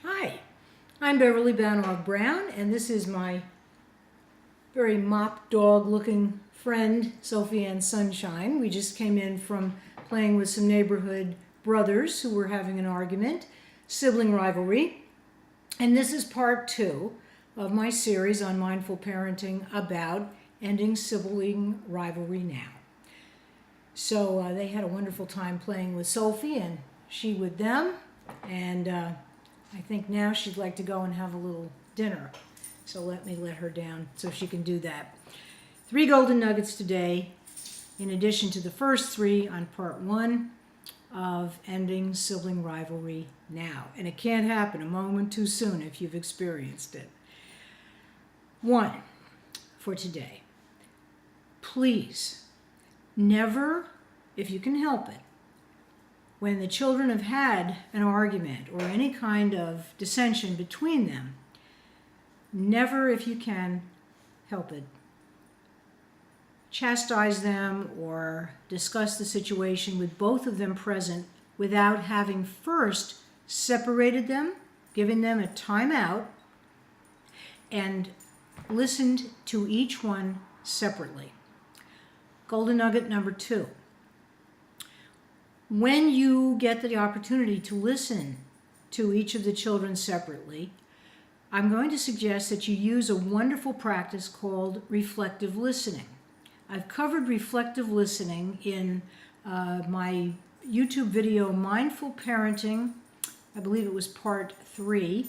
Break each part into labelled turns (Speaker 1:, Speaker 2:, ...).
Speaker 1: Hi, I'm Beverly Banov Brown, and this is my very mop dog looking friend, Sophie Ann Sunshine. We just came in from playing with some neighborhood brothers who were having an argument, sibling rivalry. And this is part 2 of my series on mindful parenting about ending sibling rivalry now. So they had a wonderful time playing with Sophie and she with them. And I think now she'd like to go and have a little dinner. So let me let her down so she can do that. 3 golden nuggets today, in addition to the first 3 on part 1 of ending sibling rivalry now. And it can't happen a moment too soon if you've experienced it. 1 for today. Please, never, if you can help it, when the children have had an argument or any kind of dissension between them, never, if you can help it, chastise them or discuss the situation with both of them present without having first separated them, given them a timeout, and listened to each one separately. Golden nugget number 2. When you get the opportunity to listen to each of the children separately, I'm going to suggest that you use a wonderful practice called reflective listening. I've covered reflective listening in my YouTube video, Mindful Parenting. I believe it was part 3.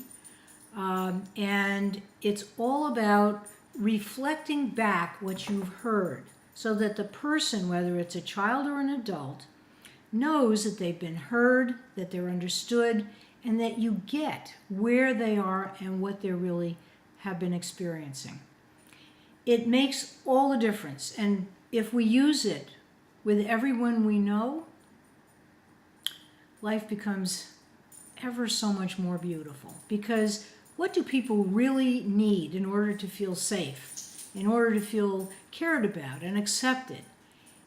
Speaker 1: And it's all about reflecting back what you've heard so that the person, whether it's a child or an adult, knows that they've been heard, that they're understood, and that you get where they are and what they really have been experiencing. It makes all the difference. And if we use it with everyone we know, life becomes ever so much more beautiful. Because what do people really need in order to feel safe, in order to feel cared about and accepted?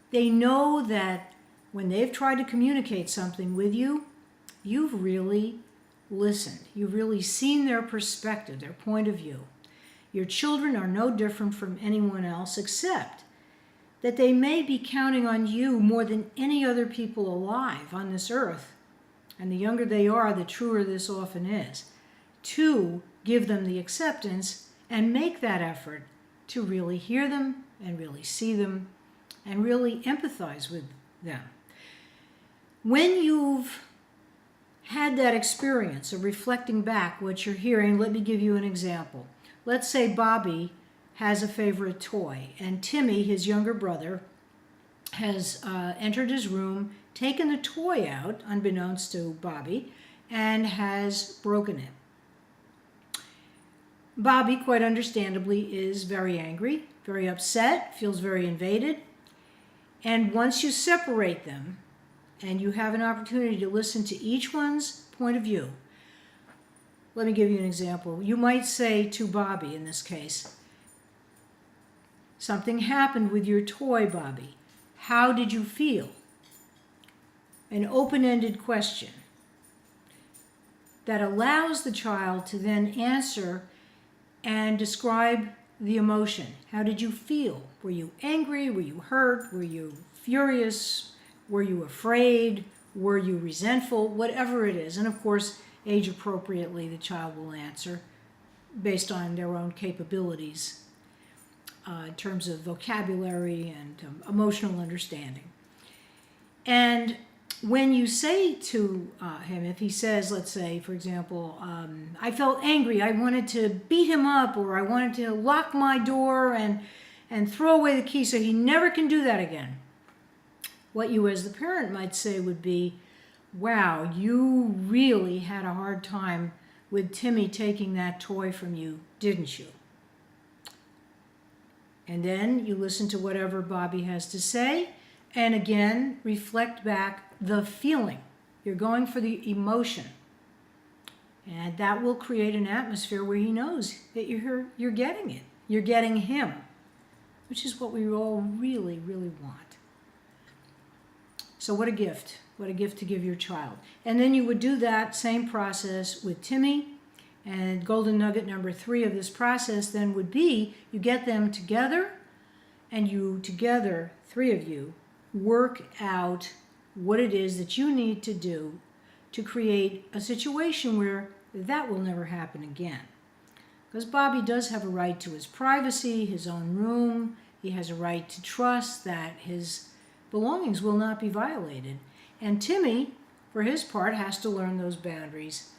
Speaker 1: They know that when they've tried to communicate something with you, you've really listened. You've really seen their perspective, their point of view. Your children are no different from anyone else, except that they may be counting on you more than any other people alive on this earth. And the younger they are, the truer this often is, to give them the acceptance and make that effort to really hear them and really see them and really empathize with them. When you've had that experience of reflecting back what you're hearing, let me give you an example. Let's say Bobby has a favorite toy, and Timmy, his younger brother, has entered his room, taken the toy out, unbeknownst to Bobby, and has broken it. Bobby, quite understandably, is very angry, very upset, feels very invaded, and once you separate them, and you have an opportunity to listen to each one's point of view. Let me give you an example. You might say to Bobby, in this case, something happened with your toy, Bobby. How did you feel? An open-ended question that allows the child to then answer and describe the emotion. How did you feel? Were you angry? Were you hurt? Were you furious? Were you afraid? Were you resentful? Whatever it is. And of course, age appropriately, the child will answer based on their own capabilities in terms of vocabulary and emotional understanding. And when you say to him, if he says, let's say, for example, I felt angry, I wanted to beat him up, or I wanted to lock my door and throw away the key so he never can do that again. What you as the parent might say would be, wow, you really had a hard time with Timmy taking that toy from you, didn't you? And then you listen to whatever Bobby has to say, and again, reflect back the feeling. You're going for the emotion. And that will create an atmosphere where he knows that you're getting it. You're getting him, which is what we all really, really want. So what a gift. What a gift to give your child. And then you would do that same process with Timmy And golden nugget number 3 of this process then would be you get them together and you together, 3 of you, work out what it is that you need to do to create a situation where that will never happen again. Because Bobby does have a right to his privacy, his own room. He has a right to trust that his belongings will not be violated. And Timmy, for his part, has to learn those boundaries.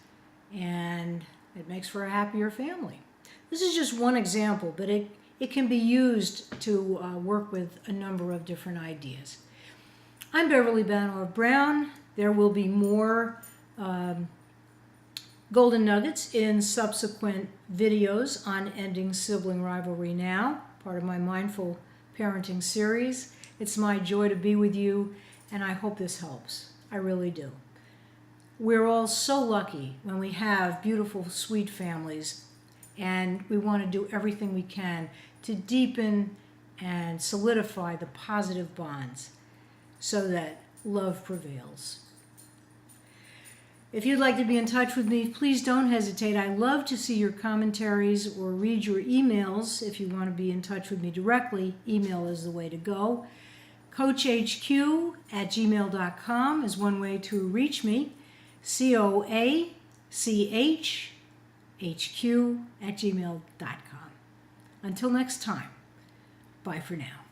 Speaker 1: And it makes for a happier family. This is just one example, but it can be used to work with a number of different ideas. I'm Beverly Banov Brown. There will be more golden nuggets in subsequent videos on Ending Sibling Rivalry Now, part of my Mindful Parenting series. It's my joy to be with you, and I hope this helps. I really do. We're all so lucky when we have beautiful, sweet families, and we want to do everything we can to deepen and solidify the positive bonds so that love prevails. If you'd like to be in touch with me, please don't hesitate. I love to see your commentaries or read your emails. If you want to be in touch with me directly, email is the way to go. CoachHQ@gmail.com is one way to reach me. CoachHQ@gmail.com. Until next time, bye for now.